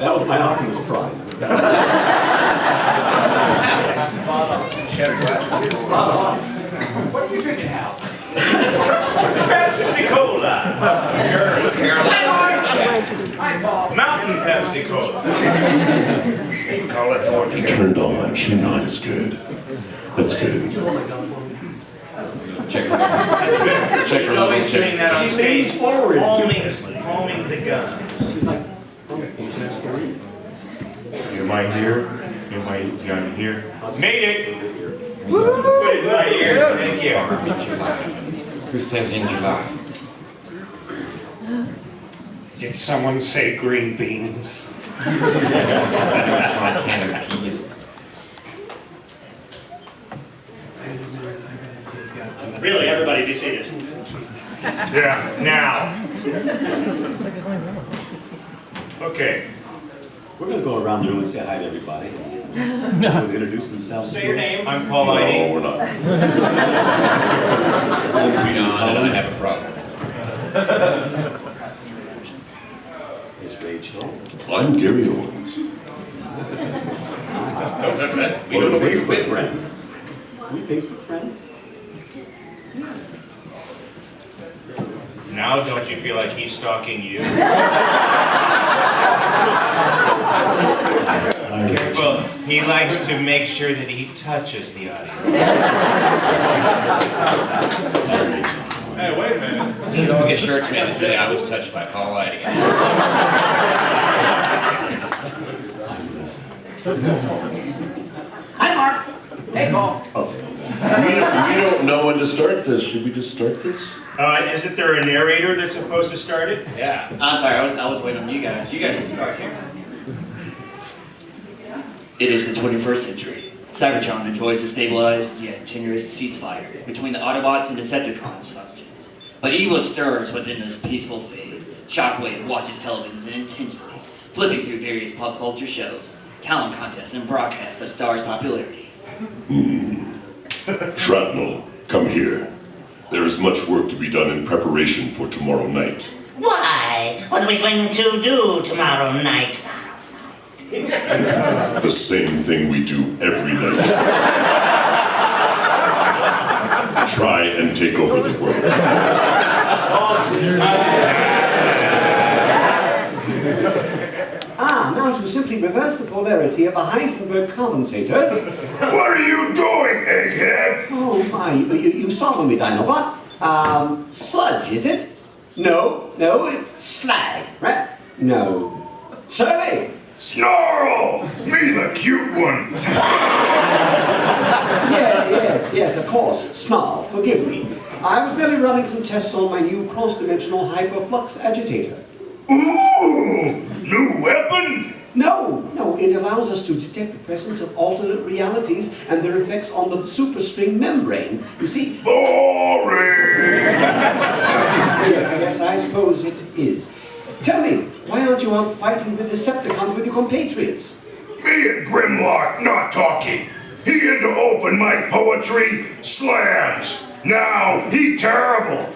That was my Optimus Prime. Spot on. What are you drinking, Hal? Pepsi Cola. Sure. With Carolina Mountain Pepsi Cola. Call it North Carolina. Turned on. You're not as good. That's good. He's always doing that on She stage. leaned forward. Homing the gun. She's like, You might hear. You might hear. Made it. Put it in my ear. Thank you. Who says in July? Did someone say green beans? That's my can of peas. Really, everybody be seated. Yeah, now. Okay. we're going to go around the room and say hi to everybody. We'll introduce themselves. Say your name. I'm Paul Eiding. No, we're not. I don't have a problem. It's Rachel. I'm Gary Owens. We don't know where you're with. friends. Are we Facebook friends? Now, don't you feel like he's stalking you? Careful. He likes to make sure that he touches the audience. Hey, wait a minute. You don't get shirts made that say I was touched by Paul Eiding. Hi, Mark. Hey, Paul. We don't know when to start this. Should we just start this? Isn't there a narrator that's supposed to start it? Yeah. I'm sorry, I was waiting on you guys. You guys can start here. It is the 21st century. Cybertron enjoys a stabilized yet tenuous ceasefire between the Autobots and Decepticons functions. But evil stirs within this peaceful fade. Shockwave watches television intensely, flipping through various pop culture shows, talent contests, and broadcasts of Star's popularity. Shrapnel, come here. There is much work to be done in preparation for tomorrow night. Why? What are we going to do tomorrow night? The same thing we do every night. Try and take over the world. Now to simply reverse the polarity of the Heisenberg condensators. What are you doing, egghead? Oh my, you startled me, Dinobot. Sludge, is it? No, it's slag, right? No. Survey! Snarl! Me the cute one! Yes, of course. Snarl, forgive me. I was merely running some tests on my new cross-dimensional hyperflux agitator. Ooh! New weapon? No, it allows us to detect the presence of alternate realities and their effects on the superstring membrane. You see? Boring! Yes, I suppose it is. Tell me, why aren't you out fighting the Decepticons with your compatriots? Me and Grimlock not talking. He into open mic poetry slams. Now he terrible.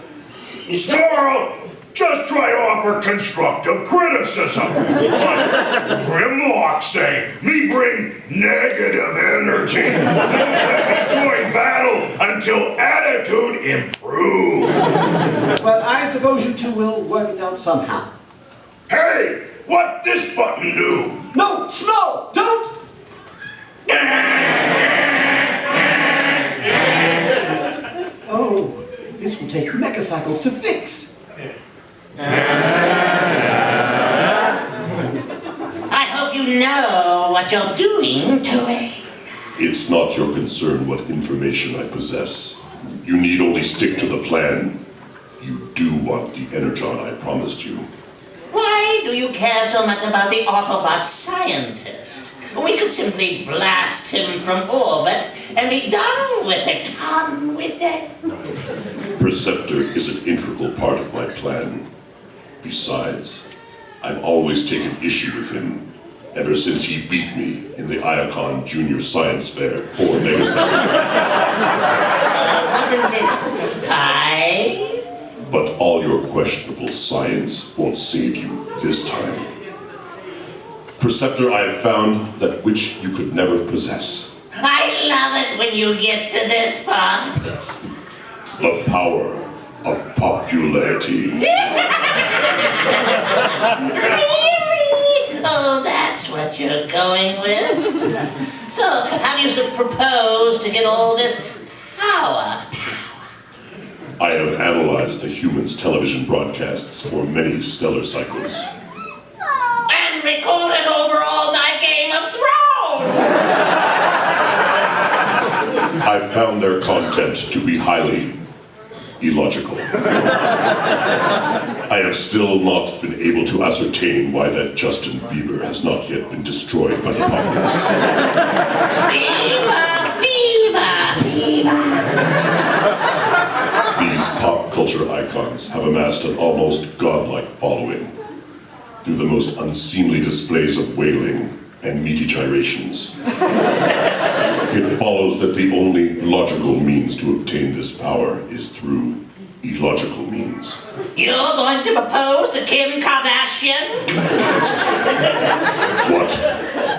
Snarl, just try to offer constructive criticism. Grimlock say, me bring negative energy. Let me join battle until attitude improves. Well, I suppose you two will work it out somehow. Hey, what this button do? No, Snow, don't! Oh, this will take megacycles to fix. I hope you know what you're doing to it. It's not your concern what information I possess. You need only stick to the plan. You do want the Energon I promised you. Why do you care so much about the Autobot scientist? We could simply blast him from orbit and be done with it. Done with it. Perceptor is an integral part of my plan. Besides, I've always taken issue with him ever since he beat me in the Iacon Junior Science Fair 4 megaseconds. Wasn't it 5? But all your questionable science won't save you this time. Preceptor, I have found that which you could never possess. I love it when you get to this part. The power of popularity. Really? Oh, that's what you're going with? So, how do you propose to get all this power? I have analyzed the humans' television broadcasts for many stellar cycles. And recorded over all my Game of Thrones! I found their content to be highly illogical. I have still not been able to ascertain why that Justin Bieber has not yet been destroyed by the populace. Fever! These pop culture icons have amassed an almost godlike following through the most unseemly displays of wailing and meaty gyrations. It follows that the only logical means to obtain this power is through illogical means. You're going to propose to Kim Kardashian? What?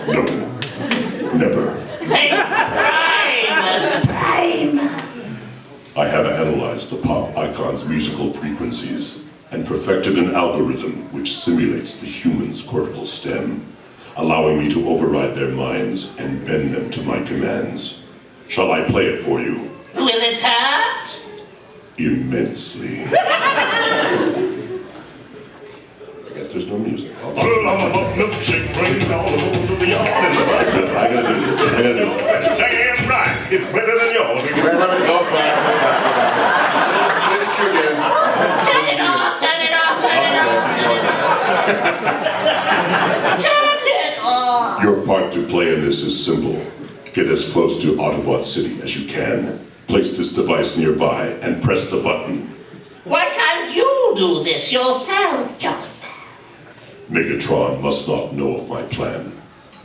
No. Never. Think prime! I have analyzed the pop icon's musical frequencies and perfected an algorithm which simulates the human's cortical stem, allowing me to override their minds and bend them to my commands. Shall I play it for you? Will it hurt? Immensely. I guess there's no music. I gotta do this. Damn right. It's better than yours. Turn it off! Turn it off! Your part to play in this is simple. Get as close to Autobot City as you can. Place this device nearby and press the button. Why can't you do this yourself? Megatron must not know of my plan.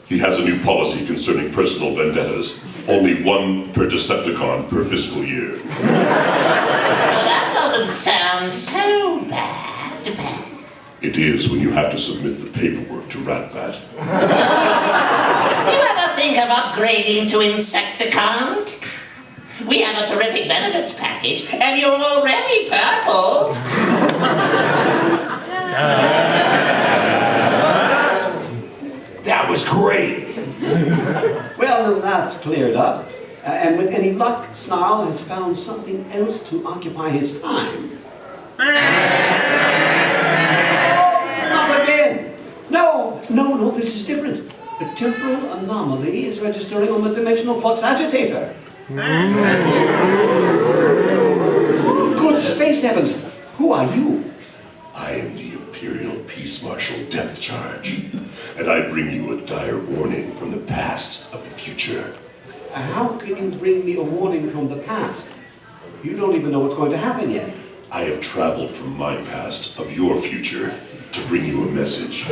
He has a new policy concerning personal vendettas. Only one per Decepticon per fiscal year. Well, that doesn't sound so bad. It is when you have to submit the paperwork to Ratbat. You ever think of upgrading to Insecticon? We have a terrific benefits package, and you're already purple. That was great. Well, that's cleared up. And with any luck, Snarl has found something else to occupy his time. Not again! No, this is different. The temporal anomaly is registering on the dimensional flux agitator. Good space heavens! Who are you? I am the Imperial Peace Marshal Depth Charge, and I bring you a dire warning from the past of the future. How can you bring me a warning from the past? You don't even know what's going to happen yet. I have traveled from my past of your future to bring you a message.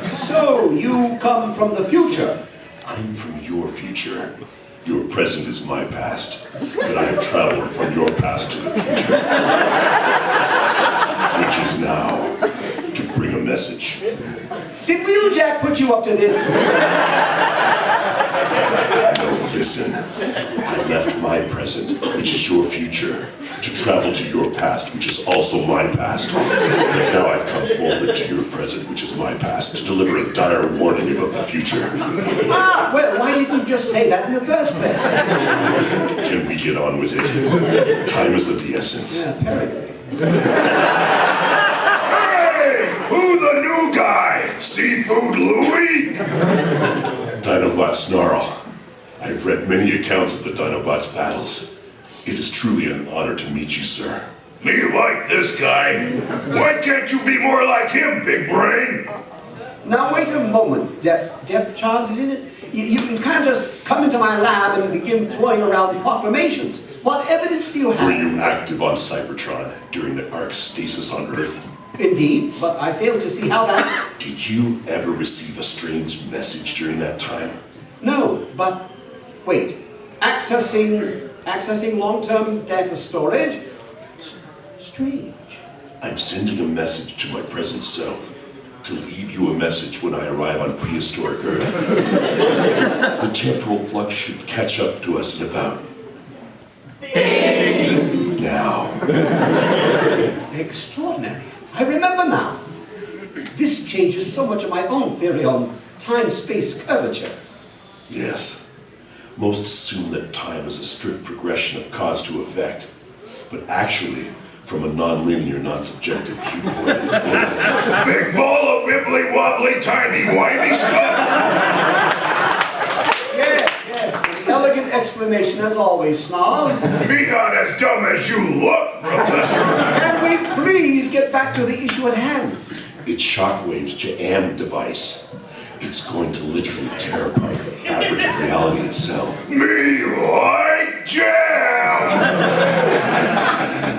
So, you come from the future? I'm from your future. Your present is my past, but I have traveled from your past to the future. Which is now to bring a message. Did Wheeljack put you up to this? No, listen. I left my present, which is your future, to travel to your past, which is also my past. But now I've come forward to your present, which is my past, to deliver a dire warning about the future. Ah, well, why didn't you just say that in the first place? Can we get on with it? Time is of the essence. Yeah, apparently. Hey! Who the new guy? Seafood Louie? Dinobot Snarl. I've read many accounts of the Dinobots' battles. It is truly an honor to meet you, sir. Me like this guy. Why can't you be more like him, big brain? Now, wait a moment, Depth Charge, is it? You can't just come into my lab and begin throwing around proclamations. What evidence do you have? Were you active on Cybertron during the Ark stasis on Earth? Indeed, but I fail to see how that... Did you ever receive a strange message during that time? No, but... Wait. Accessing long-term data storage? Strange. I'm sending a message to my present self to leave you a message when I arrive on prehistoric Earth. The temporal flux should catch up to us in about... now. Extraordinary. I remember now. This changes so much of my own theory on time-space curvature. Yes. Most assume that time is a strict progression of cause to effect. But actually, from a non-linear, non-subjective viewpoint, it's Big ball of wibbly-wobbly, tiny, windy stuff. Yes. An elegant explanation as always, Snarl. Be not as dumb as you look, Professor. Can we please get back to the issue at hand? It's Shockwave's jam device. It's going to literally tear apart the fabric of reality itself. Me like jam!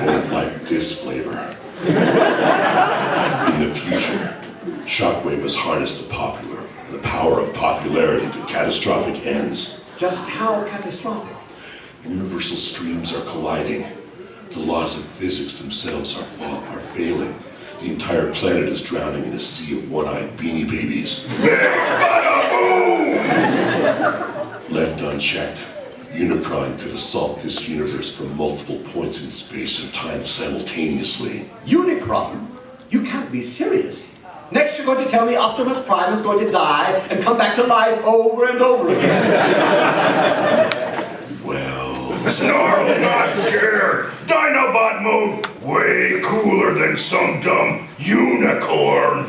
You won't like this flavor. In the future, Shockwave has harnessed the power of popularity to catastrophic ends. Just how catastrophic? Universal streams are colliding. The laws of physics themselves are failing. The entire planet is drowning in a sea of one-eyed beanie babies. Big bada boom! Left unchecked, Unicron could assault this universe from multiple points in space and time simultaneously. Unicron? You can't be serious. Next you're going to tell me Optimus Prime is going to die and come back to life over and over again. Well... Snarl not scared. Dinobot mode way cooler than some dumb unicorn.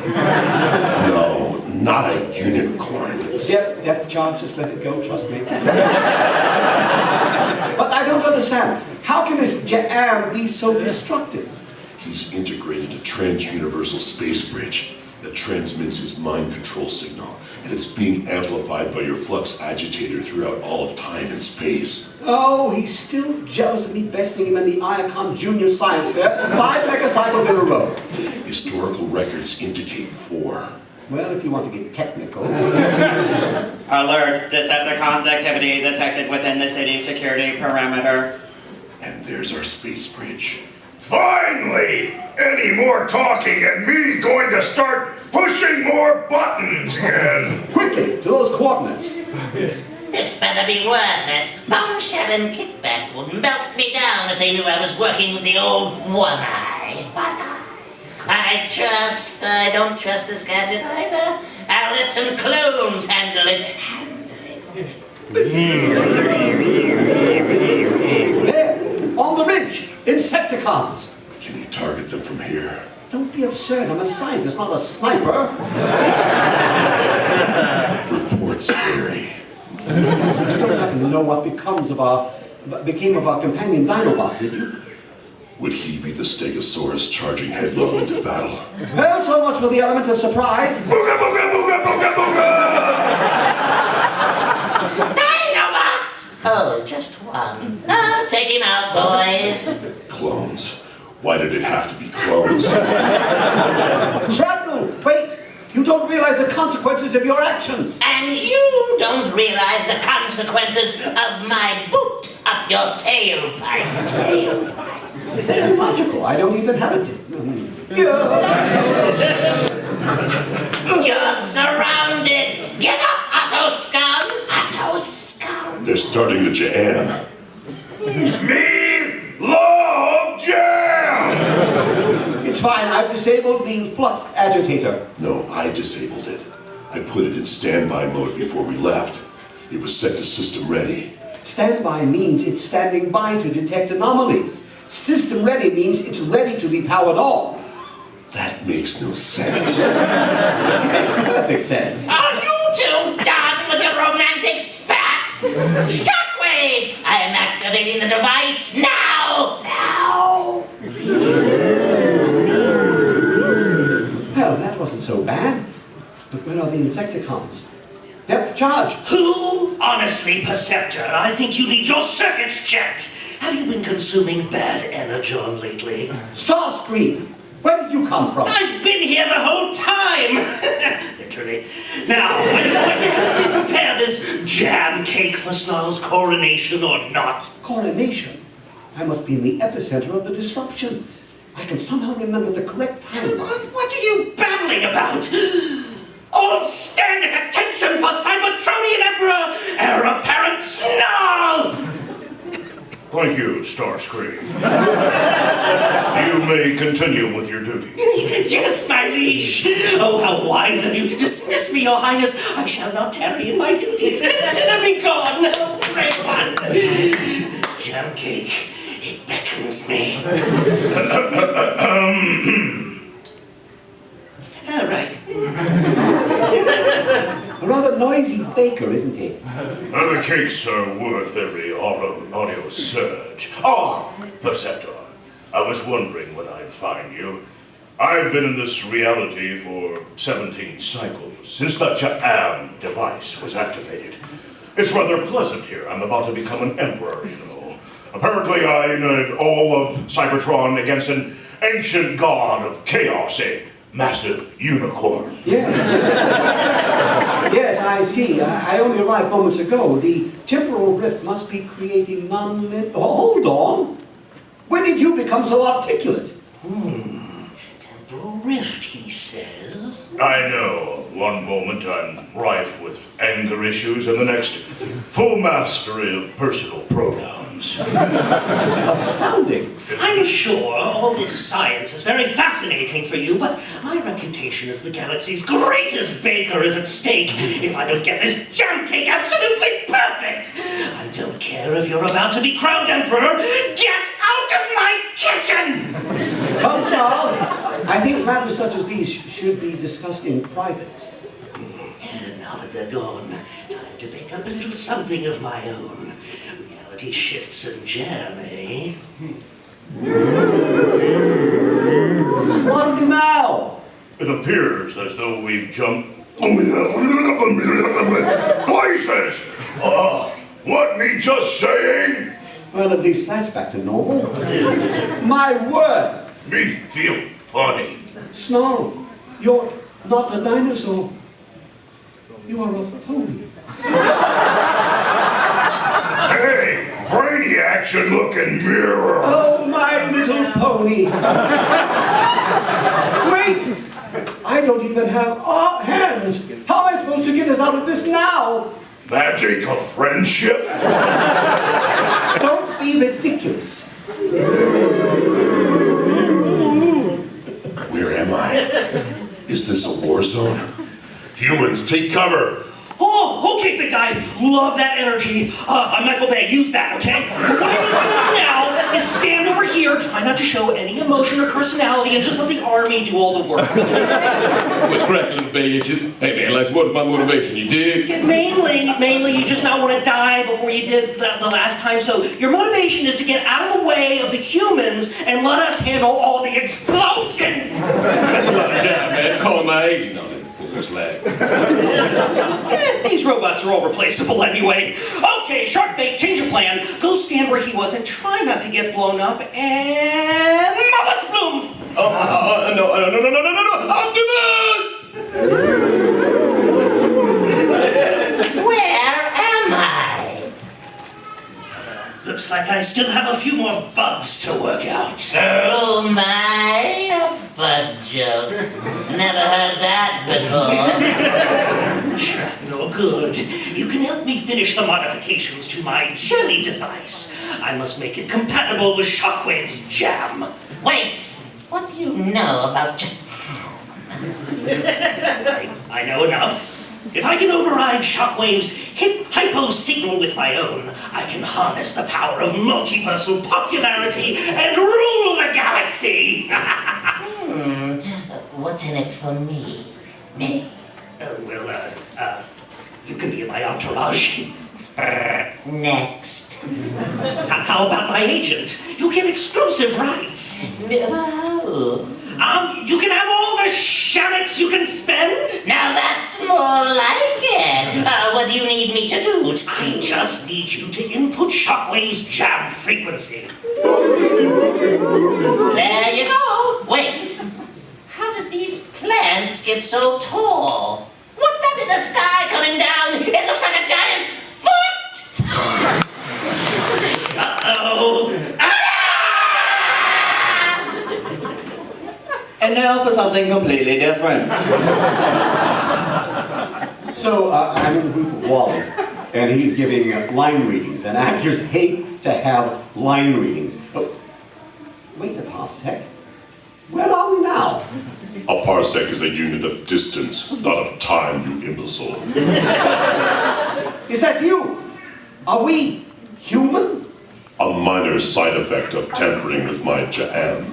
No, not a unicorn. Yep, depth charge, just let it go, trust me. But I don't understand. How can this jam be so destructive? He's integrated a trans-universal space bridge that transmits his mind control signal, and it's being amplified by your flux agitator throughout all of time and space. Oh, he's still jealous of me besting him in the Iacon Junior Science Fair 5 megacycles in a row. Historical records indicate 4. Well, if you want to get technical. Alert, Decepticons activity detected within the city security perimeter. And there's our space bridge. Finally! Any more talking and me going to start pushing more buttons again. Quickly, to those coordinates. This better be worth it. Bombshell and Kickback would melt me down if they knew I was working with the old one-eye. I don't trust this gadget either. I'll let some clones handle it. There, on the ridge, Insecticons. Can you target them from here? Don't be absurd, I'm a scientist, not a sniper. Reports vary. You don't happen to know what became of our companion Dinobot, did you? Would he be the Stegosaurus charging headlong into battle? Well, so much for the element of surprise. Booga booga booga booga booga! Dinobots! Oh, just one. Ah, take him out, boys. Clones. Why did it have to be clones? Shrapnel, wait! You don't realize the consequences of your actions. And you don't realize the consequences of my boot up your tailpipe. That's illogical. I don't even have it. You're surrounded. Get up, Otto Scum. Otto Scum. They're starting the jam. Me love jam! It's fine. I've disabled the flux agitator. No, I disabled it. I put it in standby mode before we left. It was set to system ready. Standby means it's standing by to detect anomalies. System ready means it's ready to be powered on. That makes no sense. It makes perfect sense. Are you two done with your romantic spat? Shockwave! I am activating the device now! Well, that wasn't so bad. But where are the Insecticons? Depth charge. Who? Honestly, Perceptor, I think you need your circuits checked. Have you been consuming bad energon lately? Starscream! Where did you come from? I've been here the whole time! Literally. Now, are you going to help me prepare this jam cake for Snarl's coronation or not? Coronation? I must be in the epicenter of the disruption. I can somehow remember the correct timeline. What are you babbling about? stand at attention for Cybertronian Emperor, Heir Apparent Snarl! Thank you, Starscream. You may continue with your duties. Yes, my liege. Oh, how wise of you to dismiss me, your highness. I shall not tarry in my duties. Consider me gone, oh, great one. This jam cake, it beckons me. All right. A rather noisy baker, isn't he? The cakes are worth every audio surge. Ah, Perceptor, I was wondering when I'd find you. I've been in this reality for 17 cycles, since the Jam device was activated. It's rather pleasant here. I'm about to become an emperor, you know. Apparently I united all of Cybertron against an ancient god of chaos, a massive unicorn. Yes. Yes, I see. I only arrived moments ago. The temporal rift must be creating Hold on. When did you become so articulate? Temporal rift, he says. I know. One moment I'm rife with anger issues, and the next, full mastery of personal pronouns. Astounding. I'm sure all this science is very fascinating for you, but my reputation as the galaxy's greatest baker is at stake if I don't get this jam cake absolutely perfect. I don't care if you're about to be crowned emperor. Get out of my kitchen! Consal, I think matters such as these should be discussed in private. And now that they're gone, time to bake up a little something of my own. Reality shifts and jam, eh? What now? It appears as though we've jumped places. What me just saying? Well, at least that's back to normal. My word! Me feel funny. Snarl, you're not a dinosaur. You are a pony. Hey, Brainiac should look in mirror. Oh, my little pony. Wait! I don't even have hands. How am I supposed to get us out of this now? Magic of friendship? Don't be ridiculous. Where am I? Is this a war zone? Humans, take cover! Oh, okay, big guy. Love that energy. I'm Michael Bay. Use that, okay? But what I need to do now is stand over here, try not to show any emotion or personality, and just let the army do all the work. What's cracking, little Bay itches? Hey, man, like, what's my motivation? You dig? Mainly, you just not want to die before you did the last time. So your motivation is to get out of the way of the humans and let us handle all the explosions. That's a lot of time, man. Calling my agent on it. Slag. These robots are all replaceable anyway. Okay, Sharkbait, change of plan. Go stand where he was and try not to get blown up. And Mama's Bloom! No, Optimus! Where am I? Looks like I still have a few more bugs to work out. Oh my, a bug joke. Never heard that before. No good. You can help me finish the modifications to my jelly device. I must make it compatible with Shockwave's jam. Wait, what do you know about I know enough. If I can override Shockwave's hypo signal with my own, I can harness the power of multiversal popularity and rule the galaxy! What's in it for me? You can be in my entourage. Next. How about my agent? You get exclusive rights. Oh. You can have all the shaniks you can spend. Now that's more like it. What do you need me to do? I just need you to input Shockwave's jam frequency. There you go. Wait. How did these plants get so tall? What's that in the sky coming down? It looks like a giant foot. Uh-oh. And now for something completely different. So I'm in the booth with Wally, and he's giving line readings, and actors hate to have line readings. Oh, wait a parsec. Where are we now? A parsec is a unit of distance, not of time, you imbecile. Is that you? Are we human? A minor side effect of tampering with my jam.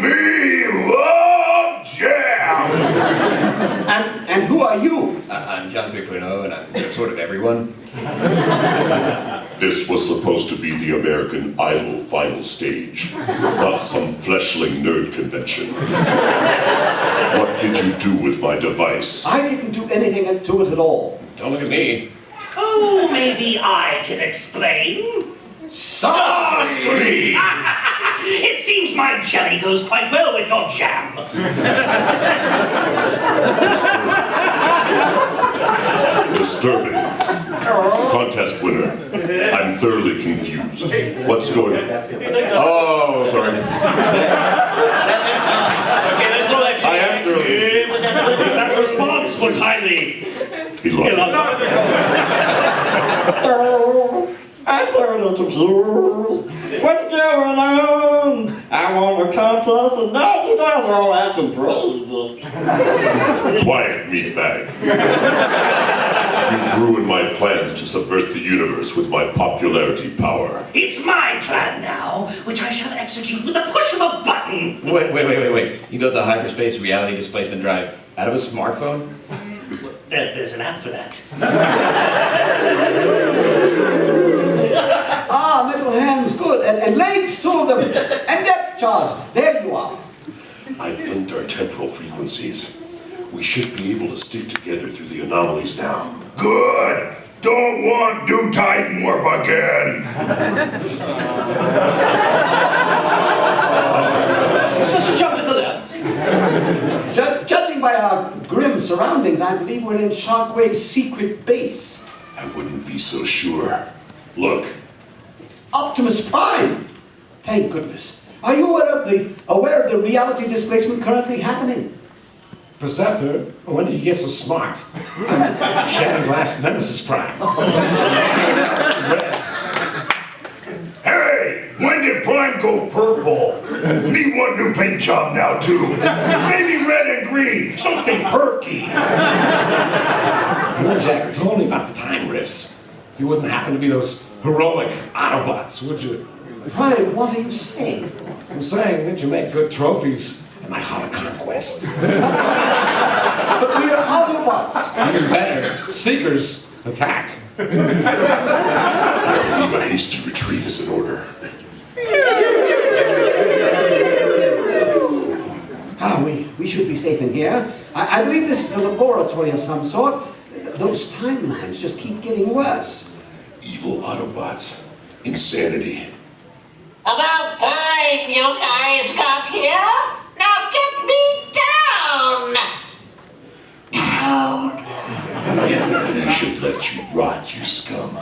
Me love jam! And who are you? I'm Jon 3.0, and I'm sort of everyone. This was supposed to be the American Idol final stage, not some fleshling nerd convention. What did you do with my device? I didn't do anything to it at all. Don't look at me. Oh, maybe I can explain. Starscream! It seems my jelly goes quite well with your jam. Disturbing. Contest winner. I'm thoroughly confused. What's going on? Oh, sorry. Okay, let's throw that I am thoroughly. That response was highly illogical. I'm thoroughly confused. What's going on? I won a contest and now you guys are all acting crazy. Quiet, meatbag. You've ruined my plans to subvert the universe with my popularity power. It's my plan now, which I shall execute with the push of a button. Wait. You built a hyperspace reality displacement drive out of a smartphone? There's an app for that. Ah, metal hands, good. And legs, two of them. And depth charts. There you are. I've linked our temporal frequencies. We should be able to stick together through the anomalies now. Good! Don't want new Titan warp again! Just jump to the left. Judging by our grim surroundings, I believe we're in Shockwave's secret base. I wouldn't be so sure. Look. Optimus Prime! Thank goodness. Are you aware of the reality displacement currently happening? Perceptor? When did you get so smart? Shattered Glass Nemesis Prime. Hey! When did Prime go purple? Me want new paint job now, too. Maybe red and green. Something perky. Jack told me about the time rifts. You wouldn't happen to be those heroic Autobots, would you? Prime, what are you saying? I'm saying that you make good trophies in my holoconquest. But we are Autobots. Even better, Seekers attack. I believe a hasty retreat is in order. We should be safe in here. I believe this is a laboratory of some sort. Those timelines just keep getting worse. Evil Autobots. Insanity. About time you guys got here. Now get me down. We should let you rot, you scum.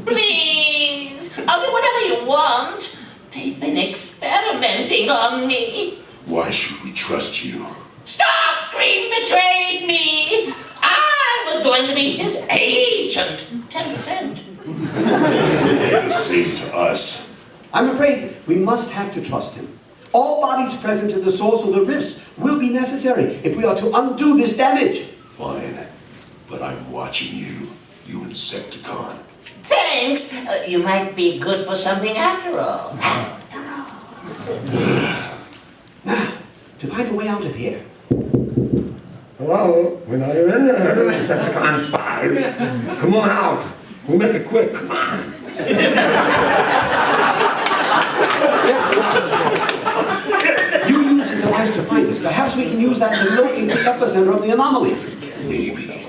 Please. I'll do whatever you want. They've been experimenting on me. Why should we trust you? Starscream betrayed me. I was going to be his agent. 10%. Do the same to us. I'm afraid we must have to trust him. All bodies present at the source of the rifts will be necessary if we are to undo this damage. Fine. But I'm watching you, you Insecticon. Thanks. You might be good for something after all. Now, to find a way out of here. Hello? We know you're in there, Decepticon spies. Come on out. We'll make it quick. Come on. You use the device to find us. Perhaps we can use that to locate the epicenter of the anomalies. Maybe.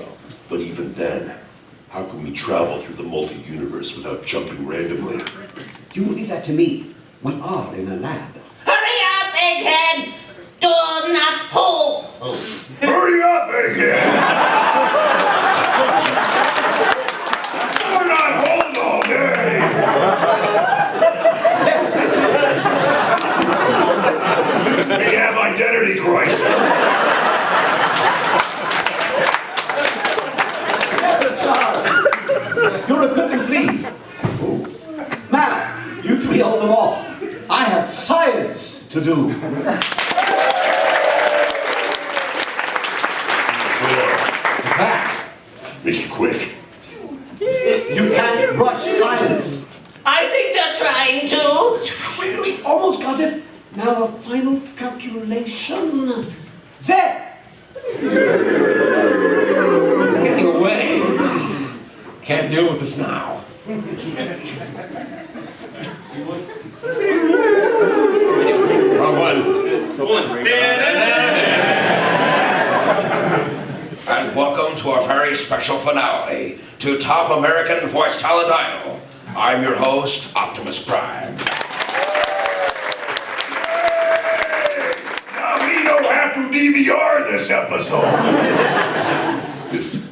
But even then, how can we travel through the multi-universe without jumping randomly? You leave that to me. We are in a lab. Hurry up, Egghead! Do not hold. Hurry up, Egghead! Do not hold all day! We have identity crisis. to do. Make it quick. You can't rush science. I think they're trying to. We almost got it. Now a final calculation. There! You're getting away. Can't deal with this now. Wrong one. And welcome to our very special finale to Top American Voice Talent Idol. I'm your host, Optimus Prime. Now we don't have to DVR this episode. Is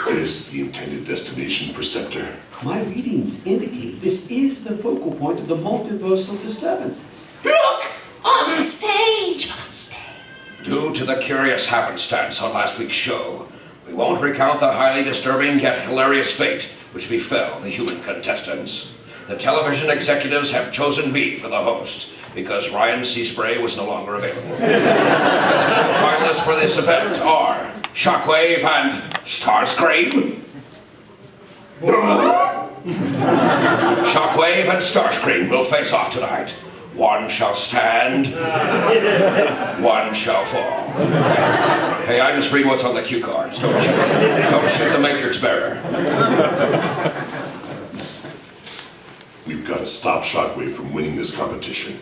this the intended destination, Preceptor? My readings indicate this is the focal point of the multiversal disturbances. Look! On stage! On stage! Due to the curious happenstance on last week's show, we won't recount the highly disturbing yet hilarious fate which befell the human contestants. The television executives have chosen me for the host because Ryan Seaspray was no longer available. The two finalists for this event are Shockwave and Starscream. Shockwave and Starscream will face off tonight. One shall stand, one shall fall. Hey, I just read what's on the cue cards. Don't shoot the Matrix bearer. We've got to stop Shockwave from winning this competition,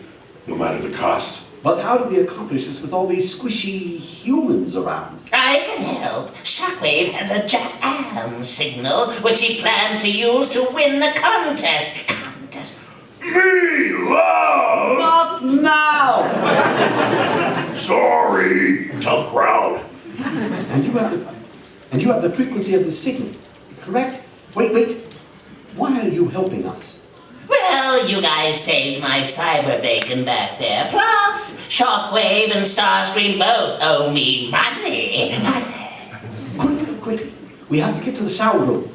no matter the cost. But how do we accomplish this with all these squishy humans around? I can help. Shockwave has a jam signal which he plans to use to win the contest. Me, love! Not now! Sorry, tough crowd. And you have the frequency of the signal, correct? Wait. Why are you helping us? Well, you guys saved my cyber bacon back there. Plus, Shockwave and Starscream both owe me money. Quickly. We have to get to the sound room.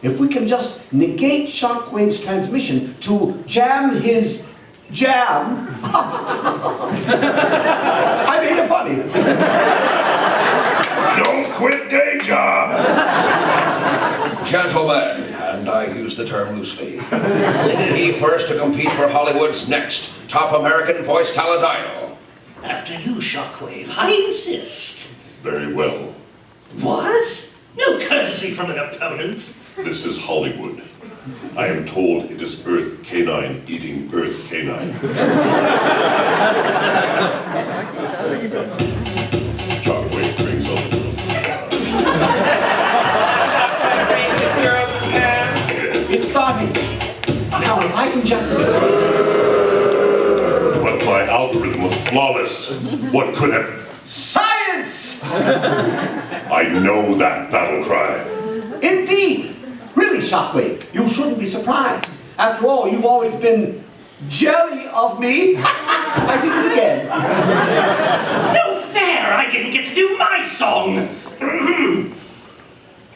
If we can just negate Shockwave's transmission to jam his jam. I made it funny. Don't quit day job. Gentlemen, and I use the term loosely, he first to compete for Hollywood's next Top American Voice Talent Idol. After you, Shockwave, I insist. Very well. What? No courtesy from an opponent. This is Hollywood. I am told it is Earth Canine eating Earth Canine. Shockwave brings on the It's starting. Now, if I can just... But my algorithm was flawless. What could have... Science! I know that battle cry. Indeed! Really, Shockwave, you shouldn't be surprised. After all, you've always been jelly of me. I did it again. No fair! I didn't get to do my song!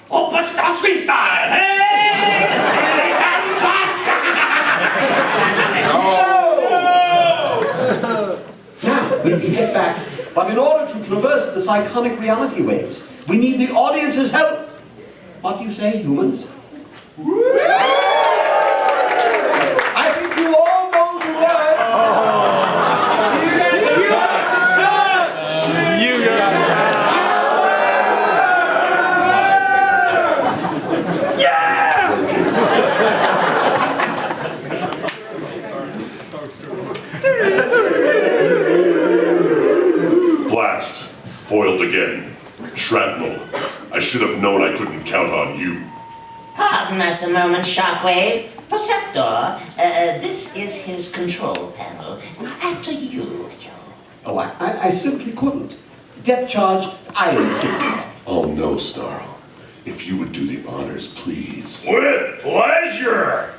Oppa Starscream style! Hey! Sexy No! Now, we need to get back. But in order to traverse the psychonic reality waves, we need the audience's help. What do you say, humans? I think you all know the words. Blast. Foiled again. Shrapnel. I should have known I couldn't count on you. Pardon us a moment, Shockwave. Perceptor, this is his control panel. After you. Oh, I simply couldn't. Depth charge, I insist. Oh no, Snarl. If you would do the honors, please. With pleasure!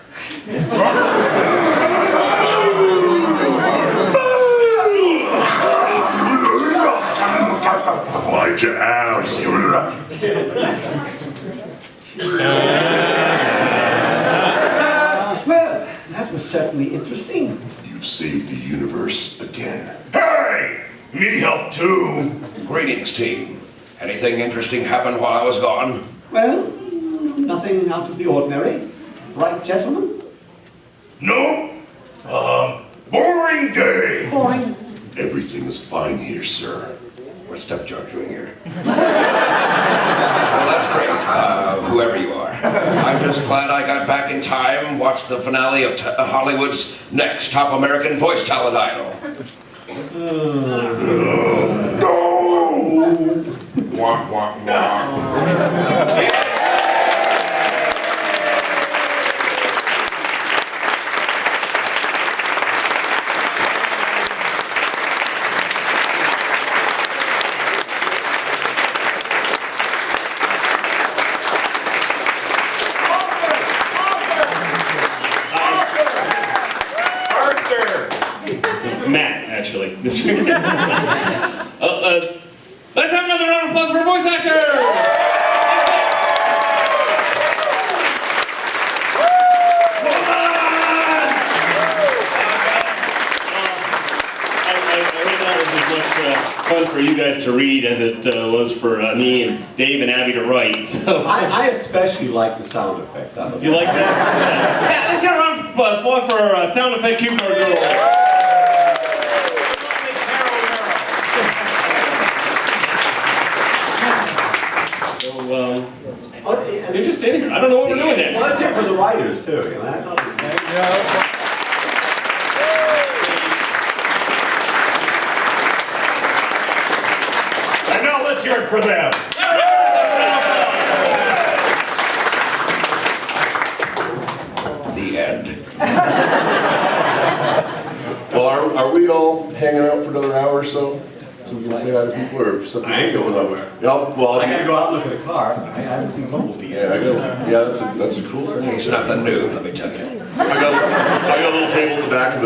My jams. Well, that was certainly interesting. You've saved the universe again. Hey, Me help too. Greetings, team. Anything interesting happened while I was gone? Well, nothing out of the ordinary. Right, gentlemen? No. Boring day. Boring. Everything is fine here, sir. What's Step Judge doing here? Well, that's great, whoever you are. I'm just glad I got back in time, watched the finale of Hollywood's next top American voice talent idol. No! Wah, wah, wah. Matt, actually. Let's have another round of applause for voice actor! I hope that was as much fun for you guys to read as it was for me and Dave and Abby to write. So. I especially like the sound effects. Do you like that? Yeah, let's get a round of applause for our sound effect keyboard girl. You're just sitting here. I don't know what we're doing next. Well, that's it for the writers, too. You know, I thought it was And now let's hear it for them. The end. Well, are we all hanging out for another hour or so? So we can say hi to people or something? I ain't going nowhere. Yeah, well, I gotta go out and look at a car. I haven't seen Bumblebee yet. Yeah, that's a cool thing. It's nothing new, let me tell you. I got a little table in the back of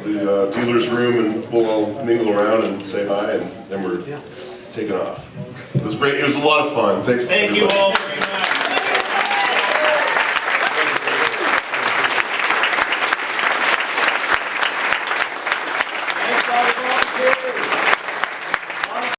the dealer's room, and we'll all mingle around and say hi, and then we're taking off. It was great. It was a lot of fun. Thanks. Thank you all very much.